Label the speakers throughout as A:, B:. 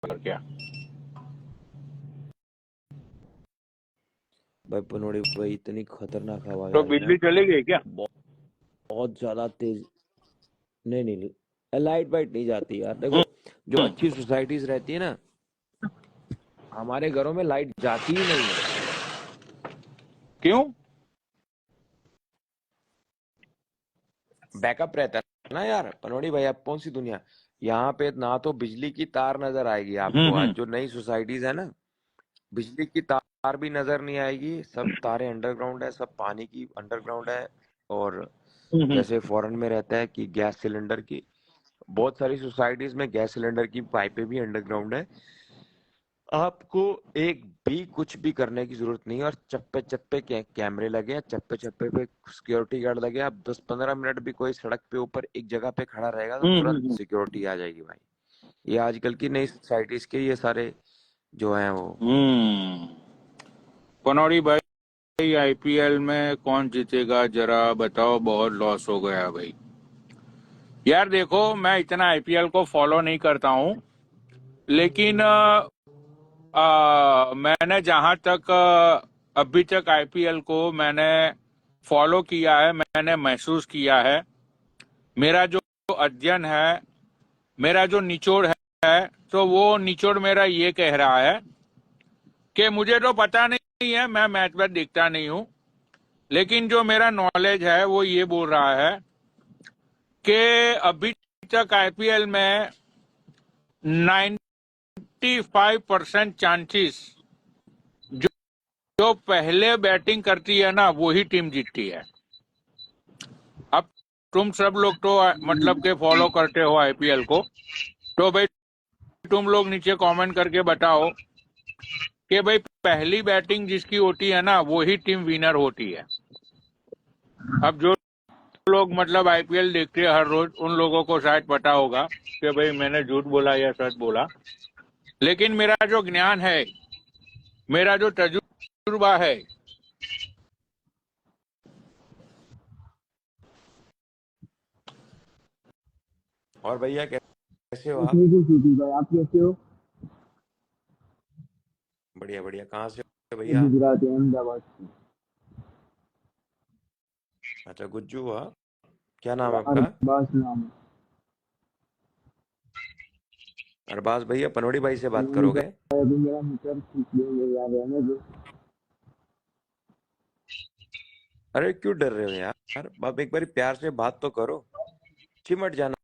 A: क्या?
B: भाई पनोड़ी भाई इतनी खतरनाक हवा
A: तो
B: आ रही है
A: बिजली
B: ना।
A: चली गई क्या?
B: बहुत बहुत ज्यादा तेज। नहीं नहीं, लाइट वाइट नहीं जाती यार। देखो, जो अच्छी सोसाइटीज रहती है ना, हमारे घरों में लाइट जाती ही नहीं है।
A: क्यों?
B: बैकअप रहता है ना यार पनोड़ी भाई। अब कौन सी दुनिया, यहाँ पे ना तो बिजली की तार नजर आएगी आपको। आज
A: हम्म।
B: जो नई सोसाइटीज है ना, बिजली की तार भी नजर नहीं आएगी। सब तारें अंडरग्राउंड है, सब पानी की अंडरग्राउंड है। और
A: हम्म।
B: जैसे फॉरेन में रहता है कि गैस सिलेंडर की, बहुत सारी सोसाइटीज में गैस सिलेंडर की पाइपें भी अंडरग्राउंड है। आपको एक भी कुछ भी करने की जरूरत नहीं है। और चप्पे चप्पे कैमरे लगे हैं, चप्पे चप्पे पे सिक्योरिटी गार्ड लगे हैं। आप 10-15 मिनट भी कोई सड़क पे ऊपर एक जगह पे खड़ा रहेगा तो तुरंत
A: हम्म।
B: सिक्योरिटी आ जाएगी भाई। ये आजकल की नई सोसाइटीज के ये सारे जो हैं वो।
A: हम्म। पनौड़ी भाई, आईपीएल में कौन जीतेगा जरा बताओ, बहुत लॉस हो गया भाई। यार देखो, मैं इतना आईपीएल को फॉलो नहीं करता हूँ, लेकिन मैंने जहां तक अभी तक आईपीएल को मैंने फॉलो किया है, मैंने महसूस किया है, मेरा जो अध्ययन है, मेरा जो निचोड़ है, तो वो निचोड़ मेरा ये कह रहा है कि मुझे तो पता नहीं है, मैं मैच वैच देखता नहीं हूँ, लेकिन जो मेरा नॉलेज है वो ये बोल रहा है कि अभी तक आईपीएल में 95% चांसेस जो जो पहले बैटिंग करती है ना, वही टीम जीतती है। अब तुम सब लोग तो मतलब के फॉलो करते हो आईपीएल को, तो भाई तुम लोग नीचे कमेंट करके बताओ कि भाई पहली बैटिंग जिसकी होती है ना, वही टीम विनर होती है। अब जो लोग मतलब आईपीएल देखते हैं हर रोज, उन लोगों को शायद पता होगा कि भाई मैंने झूठ बोला या सच बोला, लेकिन मेरा जो ज्ञान है, मेरा जो तजुर्बा है।
B: और भैया कैसे हो आप?
C: ठीक है सीधी भाई, आप कैसे हो?
B: बढ़िया बढ़िया। कहाँ से हो
C: मैं
B: भैया आप?
C: गुजरात है, अहमदाबाद से।
B: अच्छा, गुज्जू हुआ। क्या नाम है आपका?
C: अरबाज नाम है।
B: अरबाज भैया, पनोड़ी भाई से बात
C: नहीं
B: करोगे?
C: भाई, अभी मेरा मीटर ठीक नहीं यार, रहने दो।
B: अरे क्यों डर रहे हो यार? आप एक बार प्यार से बात तो करो। चिमट जाना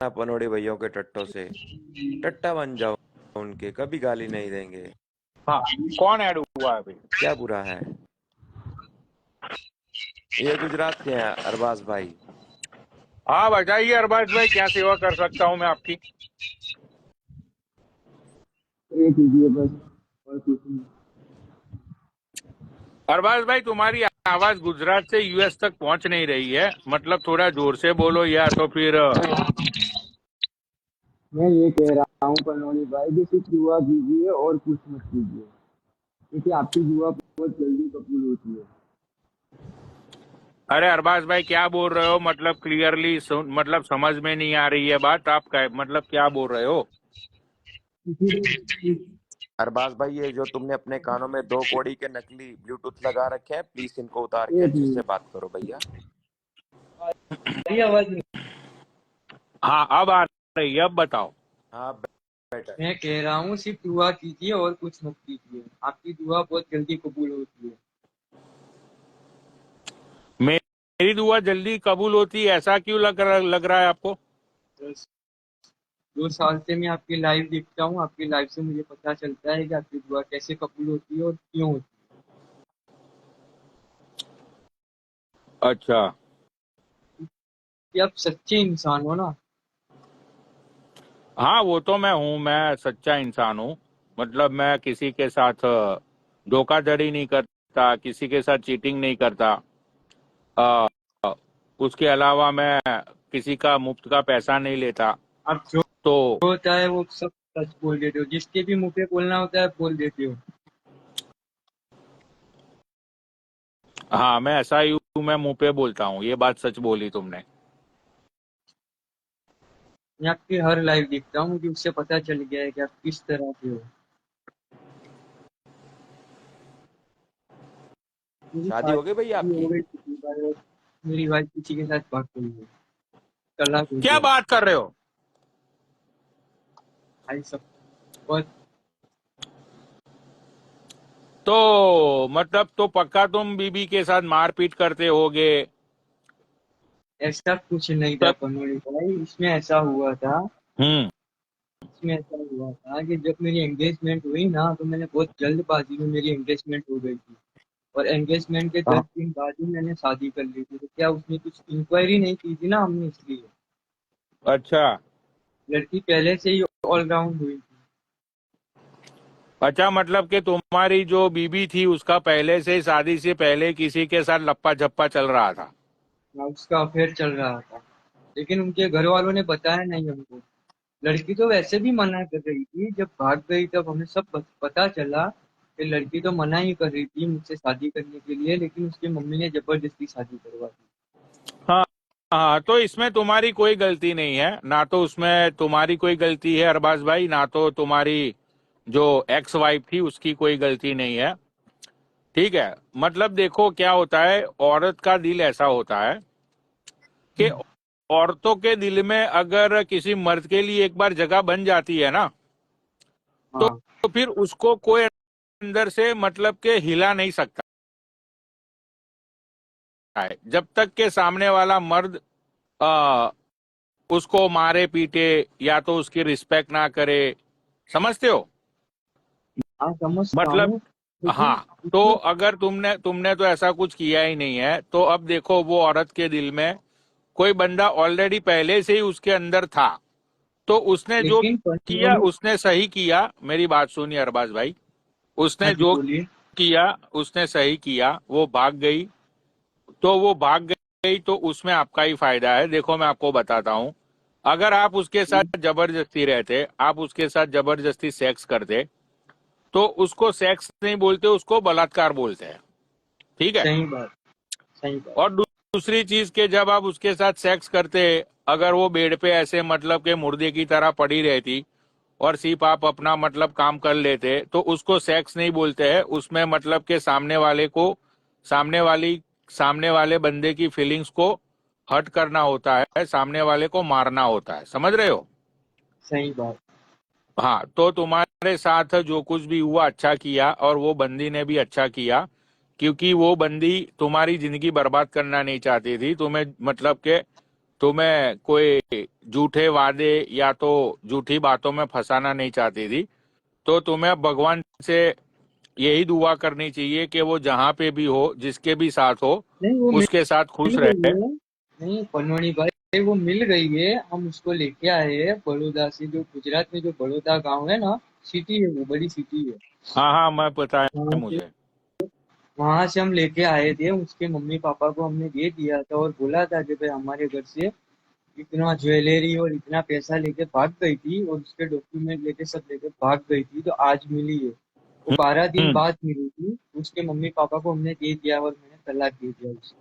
B: पनोड़े भैया के टट्टों से। टट्टा बन जाओ उनके, कभी गाली नहीं देंगे।
A: हाँ, कौन ऐड हुआ है अभी?
B: क्या बुरा है? ये गुजरात के हैं अरबाज भाई।
A: हाँ बताइए अरबाज भाई, क्या सेवा कर सकता हूँ मैं आपकी?
C: ये कीजिए बस, और कुछ नहीं।
A: अरबाज भाई, तुम्हारी आवाज गुजरात से यूएस तक पहुंच नहीं रही है, मतलब थोड़ा जोर से बोलो, या तो फिर
C: मैं ये कह रहा हूँ पनौली भाई कि सिर्फ दुआ कीजिए और कुछ मत कीजिए, क्योंकि आपकी दुआ बहुत जल्दी कबूल होती है।
A: अरे अरबाज भाई, क्या बोल रहे हो? मतलब क्लियरली मतलब समझ में नहीं आ रही है बात। आप क्या मतलब क्या बोल रहे हो?
C: किसी
B: अरबाज भाई, ये जो तुमने अपने कानों में 2 कौड़ी के नकली ब्लूटूथ लगा रखे हैं, प्लीज इनको उतार के
C: एक
B: अच्छे से
C: मिनट,
B: बात करो भैया।
C: ये आवाज नहीं।
A: हाँ अब आ रही है, अब बताओ।
B: हाँ, बेटर।
C: मैं कह रहा हूँ सिर्फ दुआ कीजिए और कुछ मत कीजिए, आपकी दुआ बहुत जल्दी कबूल होती है।
A: मेरी दुआ जल्दी कबूल होती है, ऐसा क्यों लग रहा है आपको?
C: बस 2 साल से मैं आपकी लाइव देखता हूँ, आपकी लाइव से मुझे पता चलता है कि आपकी दुआ कैसे कबूल होती है और क्यों होती
A: अच्छा।
C: है, कि आप सच्चे इंसान हो ना।
A: हाँ वो तो मैं हूँ, मैं सच्चा इंसान हूँ। मतलब मैं किसी के साथ धोखाधड़ी नहीं करता, किसी के साथ चीटिंग नहीं करता। अ, उसके अलावा मैं किसी का मुफ्त का पैसा नहीं लेता।
C: आप जो
A: तो
C: होता है वो सब सच बोल देते हो, जिसके भी मुंह पे बोलना होता है बोल देते हो।
A: हाँ, मैं ऐसा ही हूँ, मैं मुंह पे बोलता हूँ, ये बात सच बोली तुमने।
C: मैं आपकी हर लाइव देखता हूँ, मुझे उससे पता चल गया है कि आप किस तरह के हो। मेरी
B: शादी हो गई भैया
C: शादी हो
B: आपकी?
C: गई पिछली बार, और मेरी वाइफ किसी के साथ भाग गई है, तलाक हो
A: क्या
C: गया।
A: बात कर रहे हो?
C: भाई सब बहुत।
A: तो मतलब तो पक्का तुम बीबी के साथ मारपीट करते होगे?
C: ऐसा कुछ नहीं था
A: सब।
C: पनोड़ी भाई, इसमें ऐसा हुआ था।
A: हम्म।
C: इसमें ऐसा हुआ था कि जब मेरी एंगेजमेंट हुई ना, तो मैंने बहुत जल्दबाजी में मेरी एंगेजमेंट हो गई थी। और एंगेजमेंट के
A: हाँ।
C: 10 दिन बाद ही मैंने शादी कर ली थी। तो क्या उसमें कुछ इंक्वायरी नहीं की थी ना हमने, इसलिए
A: अच्छा।
C: लड़की पहले से ही ऑलराउंड हुई थी।
A: अच्छा, मतलब कि तुम्हारी जो बीबी थी उसका पहले से, शादी से पहले किसी के साथ लप्पा झप्पा चल रहा था?
C: ना उसका अफेयर चल रहा था, लेकिन उनके घर वालों ने बताया नहीं हमको। लड़की तो वैसे भी मना कर रही थी, जब भाग गई तब हमें सब पता चला कि लड़की तो मना ही कर रही थी मुझसे शादी करने के लिए, लेकिन उसकी मम्मी ने जबरदस्ती शादी करवा दी।
A: हाँ। हाँ, तो इसमें तुम्हारी कोई गलती नहीं है ना, तो उसमें तुम्हारी कोई गलती है अरबाज भाई, ना तो तुम्हारी जो एक्स वाइफ थी उसकी कोई गलती नहीं है। ठीक है। मतलब देखो क्या होता है, औरत का दिल ऐसा होता है कि औरतों के दिल में अगर किसी मर्द के लिए एक बार जगह बन जाती है ना, तो,
C: हाँ
A: तो फिर उसको कोई अंदर से मतलब के हिला नहीं सकता है, जब तक के सामने वाला मर्द आ, उसको मारे पीटे या तो उसकी रिस्पेक्ट ना करे। समझते हो?
C: हाँ, समझता
A: मतलब
C: हूँ, लेकिन
A: हाँ। तो
C: उसमें
A: अगर तुमने तुमने तो ऐसा कुछ किया ही नहीं है, तो अब देखो वो औरत के दिल में कोई बंदा ऑलरेडी पहले से ही उसके अंदर था, तो उसने जो
C: लेकिन
A: किया
C: पनोड़ी।
A: उसने सही किया। मेरी बात सुनिए अरबाज भाई,
C: हाँ
A: उसने
C: जी,
A: जो
C: बोलिए।
A: किया उसने सही किया। वो भाग गई, तो वो भाग गई तो उसमें आपका ही फायदा है। देखो मैं आपको बताता हूँ, अगर आप उसके साथ जबरदस्ती रहते, आप उसके साथ जबरदस्ती सेक्स करते, तो उसको सेक्स नहीं बोलते, उसको बलात्कार बोलते हैं। ठीक है।
C: सही बात, सही बात।
A: और दूसरी चीज के जब आप उसके साथ सेक्स करते, अगर वो बेड पे ऐसे मतलब के मुर्दे की तरह पड़ी रहती और सिर्फ आप अपना मतलब काम कर लेते, तो उसको सेक्स नहीं बोलते हैं। उसमें मतलब के सामने वाले को, सामने वाली सामने वाले बंदे की फीलिंग्स को हर्ट करना होता है, सामने वाले को मारना होता है। समझ रहे हो?
C: सही बात।
A: हाँ, तो तुम्हारे साथ जो कुछ भी हुआ अच्छा किया, और वो बंदी ने भी अच्छा किया, क्योंकि वो बंदी तुम्हारी जिंदगी बर्बाद करना नहीं चाहती थी। तुम्हें मतलब के तुम्हें कोई झूठे वादे या तो झूठी बातों में फंसाना नहीं चाहती थी। तो तुम्हें भगवान से यही दुआ करनी चाहिए कि वो जहाँ पे भी हो, जिसके भी साथ हो,
C: नहीं, वो
A: उसके साथ खुश
C: मिल गई
A: रहे।
C: है। नहीं पनवाणी भाई, वो मिल गई है, हम उसको लेके आए हैं बड़ौदा से। जो गुजरात में जो बड़ौदा गांव है ना, सिटी है, वो बड़ी सिटी है।
A: हाँ हाँ, मैं पता है
C: वहाँ से
A: मुझे।
C: वहां से हम लेके आए थे। उसके मम्मी पापा को हमने दे दिया था और बोला था कि भाई हमारे घर से इतना ज्वेलरी और इतना पैसा लेके भाग गई थी, और उसके डॉक्यूमेंट लेके सब लेके भाग गई थी, तो आज मिली है। वो 12 दिन
A: हम्म।
C: बाद मिली थी। उसके मम्मी पापा को हमने दे दिया और मैंने तलाक दे दिया उसको।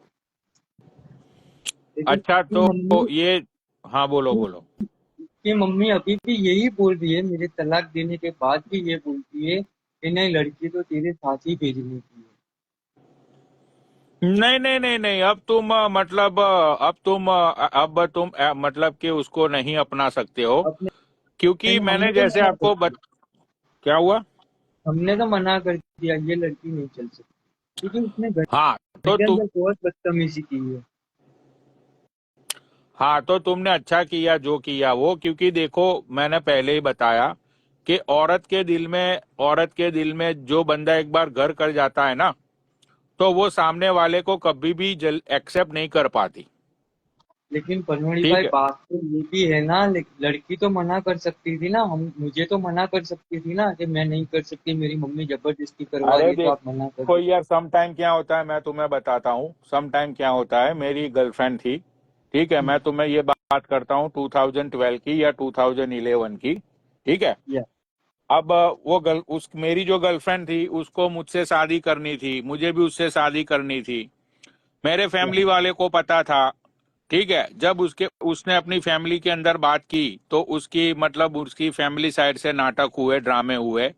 C: लेकिन
A: अच्छा,
C: उसकी
A: तो
C: मम्मी
A: ये, हाँ बोलो बोलो।
C: उसकी मम्मी अभी भी यही बोल रही है, मेरे तलाक देने के बाद भी ये बोलती है कि नहीं, लड़की तो तेरे साथ ही भेजनी थी।
A: नहीं नहीं नहीं नहीं, अब तुम मतलब अब तुम अब तुम मतलब कि उसको नहीं अपना सकते हो,
C: अपने
A: क्योंकि
C: नहीं,
A: मैंने
C: हमने तो
A: जैसे
C: मना कर
A: आपको
C: दिया।
A: क्या हुआ?
C: हमने तो मना कर दिया, ये लड़की नहीं चल सकती, क्योंकि उसने घर
A: हाँ तो
C: के
A: तुम
C: अंदर बहुत बदतमीजी की है।
A: हाँ, तो तुमने अच्छा किया जो किया वो, क्योंकि देखो मैंने पहले ही बताया कि औरत के दिल में जो बंदा एक बार घर कर जाता है ना, तो वो सामने वाले को कभी भी जल एक्सेप्ट नहीं कर पाती।
C: लेकिन पनोड़ी भाई,
A: ठीक है।
C: बात तो ये भी है ना, लड़की तो मना कर सकती थी ना, हम मुझे तो मना कर सकती थी ना कि मैं नहीं कर सकती, मेरी मम्मी जबरदस्ती करवा
A: अरे
C: रही है, तो आप मना कर
A: देखो
C: दो।
A: यार, सम टाइम क्या होता है मैं तुम्हें बताता हूँ। सम टाइम क्या होता है, मेरी गर्लफ्रेंड थी, ठीक है, मैं तुम्हें ये बात करता हूँ 2012 की या 2011 की। ठीक है।
C: या
A: अब वो गर्ल उस मेरी जो गर्लफ्रेंड थी उसको मुझसे शादी करनी थी, मुझे भी उससे शादी करनी थी। मेरे
C: या
A: फैमिली वाले को पता था, ठीक है, जब उसने अपनी फैमिली के अंदर बात की तो उसकी मतलब उसकी फैमिली साइड से नाटक हुए, ड्रामे हुए।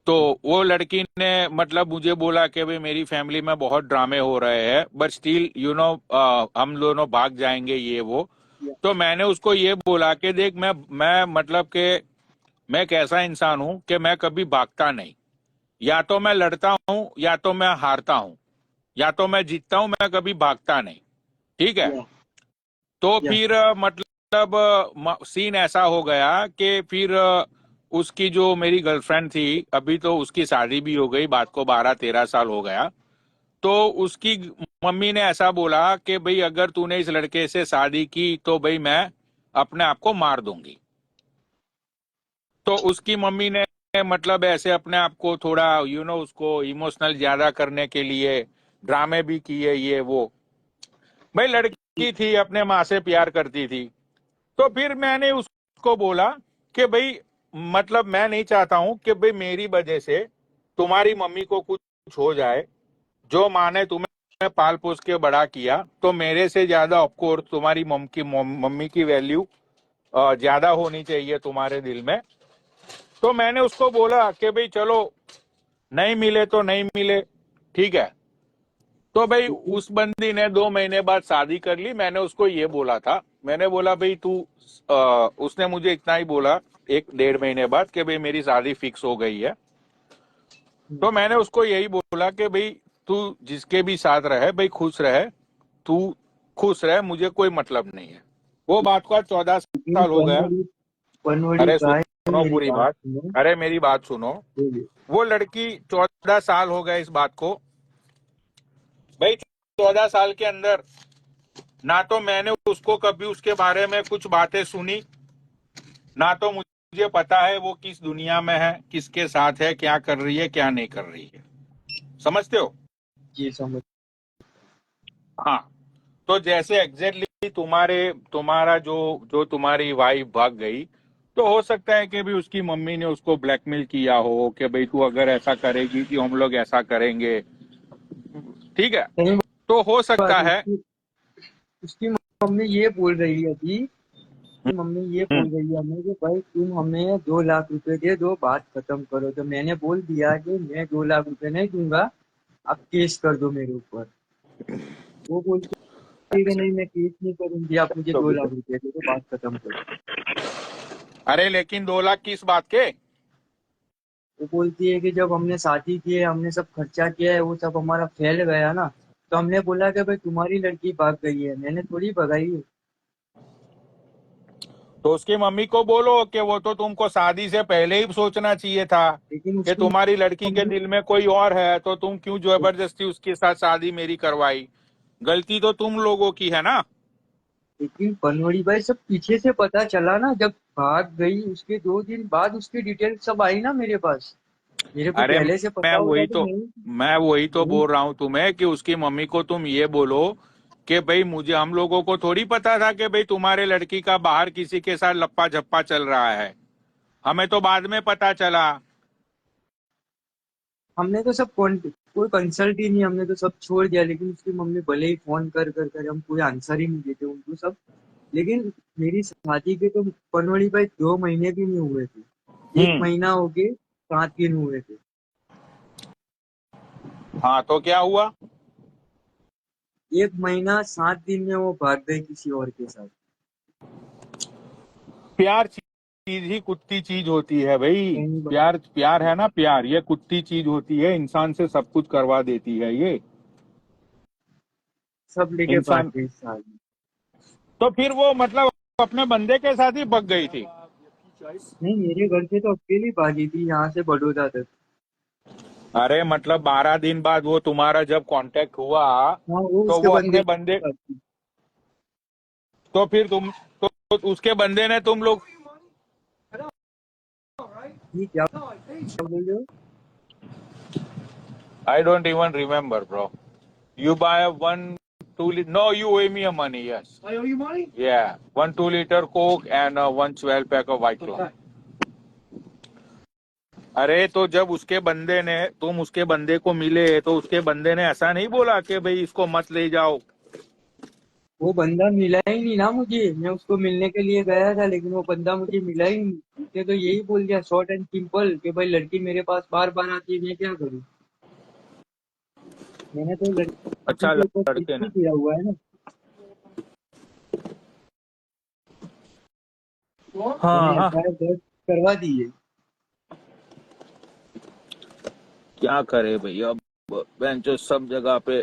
A: तो वो लड़की ने मतलब मुझे बोला कि भाई मेरी फैमिली में बहुत ड्रामे हो रहे हैं, बट स्टिल हम दोनों भाग जाएंगे ये वो। तो मैंने उसको ये बोला कि देख, मैं मतलब कि मैं एक ऐसा इंसान हूं कि मैं कभी भागता नहीं। या तो मैं लड़ता हूं या तो मैं हारता हूं, या तो मैं जीतता हूं, मैं कभी भागता नहीं। ठीक है।
C: या
A: तो
C: या
A: फिर मतलब सीन ऐसा हो गया कि फिर उसकी जो मेरी गर्लफ्रेंड थी, अभी तो उसकी शादी भी हो गई, बात को 12-13 साल हो गया। तो उसकी मम्मी ने ऐसा बोला कि भाई अगर तूने इस लड़के से शादी की तो भाई मैं अपने आप को मार दूंगी। तो उसकी मम्मी ने मतलब ऐसे अपने आप को थोड़ा उसको इमोशनल ज्यादा करने के लिए ड्रामे भी किए ये वो। भाई लड़की थी, अपने माँ से प्यार करती थी। तो फिर मैंने उसको बोला कि भाई मतलब मैं नहीं चाहता हूं कि भाई मेरी वजह से तुम्हारी मम्मी को कुछ हो जाए। जो माँ ने तुम्हें पाल पोस के बड़ा किया, तो मेरे से ज्यादा ऑफकोर्स तुम्हारी मम्मी की वैल्यू ज्यादा होनी चाहिए तुम्हारे दिल में। तो मैंने उसको बोला कि भाई चलो, नहीं मिले तो नहीं मिले, ठीक है। तो भाई
C: लेकिन
A: उस बंदी ने 2 महीने बाद शादी कर ली। मैंने उसको ये बोला था, मैंने बोला भाई उसने मुझे इतना ही बोला 1-1.5 महीने बाद कि भाई मेरी शादी फिक्स हो गई है। तो मैंने उसको यही बोला कि भाई तू जिसके भी साथ रहे भाई खुश रहे, तू खुश रहे, मुझे कोई मतलब नहीं है। वो बात को आज 14 साल हो गया।
C: पनवड़ी
A: अरे
C: का है,
A: सुनो
C: मेरी
A: पूरी
C: बात
A: बात,
C: सुनो।
A: अरे मेरी बात सुनो।
C: बोलिए।
A: वो लड़की 14 साल हो गए इस बात को। भाई 14 साल के अंदर ना तो मैंने उसको कभी उसके बारे में कुछ बातें सुनी, ना तो मुझे पता है वो किस दुनिया में है, किसके साथ है, क्या कर रही है, क्या नहीं कर रही है। समझते हो?
C: जी समझ।
A: हाँ। तो जैसे एग्जैक्टली तुम्हारा जो जो तुम्हारी वाइफ भाग गई, तो हो सकता है कि भी उसकी मम्मी ने उसको ब्लैकमेल किया हो कि भाई तू अगर ऐसा करेगी कि हम लोग ऐसा करेंगे। ठीक है।
C: सही
A: तो हो
C: बात
A: सकता
C: है।
A: है।
C: उसकी उसकी मम्मी ये बोल रही है अभी, उसकी मम्मी ये बोल
A: हम्म।
C: रही है हमें कि भाई तुम हमें 2 लाख रुपए दे दो, बात खत्म करो। तो मैंने बोल दिया कि मैं 2 लाख रुपए नहीं दूंगा, आप केस कर दो मेरे ऊपर। वो बोलती है कि नहीं मैं केस नहीं करूंगी, आप मुझे
A: तो
C: 2 लाख रुपए दे दो, बात खत्म करो।
A: अरे लेकिन 2 लाख किस बात के?
C: वो बोलती है कि जब हमने शादी की है, हमने सब खर्चा किया है, वो सब हमारा फैल गया ना। तो हमने बोला कि भाई तुम्हारी लड़की भाग गई है, मैंने थोड़ी भगाई है।
A: तो उसकी मम्मी को बोलो कि वो तो तुमको शादी से पहले ही सोचना चाहिए था
C: लेकिन
A: कि
C: उसकी
A: तुम्हारी लड़की के
C: मम्मी,
A: दिल में कोई और है, तो तुम क्यों जबरदस्ती उसके साथ शादी मेरी करवाई। गलती तो तुम लोगों की है ना।
C: लेकिन पनवड़ी भाई सब पीछे से पता चला ना, जब भाग गई उसके 2 दिन बाद उसकी डिटेल सब आई ना मेरे पास। मेरे को
A: अरे
C: पहले से
A: मैं
C: पता होता
A: वही
C: तो
A: तो
C: नहीं।
A: मैं वही तो
C: नहीं,
A: बोल रहा हूँ तुम्हें कि उसकी मम्मी को तुम ये बोलो कि भाई मुझे, हम लोगों को थोड़ी पता था कि भाई तुम्हारे लड़की का बाहर किसी के साथ लप्पा झप्पा चल रहा है। हमें तो बाद में पता चला।
C: हमने तो सब कोई कंसल्ट ही नहीं, हमने तो सब छोड़ दिया। लेकिन उसकी मम्मी भले ही फोन कर कर कर हम कोई आंसर ही नहीं देते उनको सब। लेकिन मेरी शादी के तो पनवड़ी भाई 2 महीने भी नहीं हुए थे, एक
A: हम्म।
C: महीना हो गए, 7 दिन हुए थे।
A: हाँ, तो क्या हुआ?
C: 1 महीना 7 दिन में वो भाग गई किसी और के साथ।
A: प्यार चीज ही कुत्ती चीज होती है भाई।
C: कहीं बात
A: प्यार प्यार है ना, प्यार ये कुत्ती चीज होती है, इंसान से सब कुछ करवा देती है ये।
C: सब लेके भाग
A: इंसान।
C: गई साथ में।
A: तो फिर वो मतलब अपने बंदे के साथ ही भग गई थी।
C: नहीं, मेरे घर से तो अकेली भागी थी, यहाँ से बड़ौदा तक।
A: अरे मतलब 12 दिन बाद वो तुम्हारा जब कांटेक्ट हुआ,
C: हाँ, वो
A: तो
C: उसके
A: वो
C: बंदे
A: अपने
C: के
A: बंदे,
C: साथ भागी।
A: तो फिर तुम, तो उसके बंदे ने तुम लोग,
C: ये क्या बोल रहे हो?
A: I don't even remember bro. You buy a 1 2 liter. No, you owe me a money. Yes. I owe you money. Yeah, 1 2 liter Coke and 1 12 pack of White Claw. अरे तो जब उसके बंदे ने, तुम उसके बंदे को मिले तो उसके बंदे ने ऐसा नहीं बोला कि भाई इसको मत ले जाओ।
C: वो बंदा मिला ही नहीं ना मुझे। मैं उसको मिलने के लिए गया था, लेकिन वो बंदा मुझे मिला ही नहीं। उसने तो यही बोल दिया शॉर्ट एंड सिंपल कि भाई लड़की मेरे पास बार बार आती है, मैं क्या करूँ। मैंने तो लड़की
A: अच्छा
C: के ऊपर केस
A: लड़के
C: भी
A: ने।
C: किया हुआ है ना। मैंने
A: हाँ हाँ,
C: एफआईआर दर्ज करवा दी है।
A: क्या करे भैया, बेंचो सब जगह पे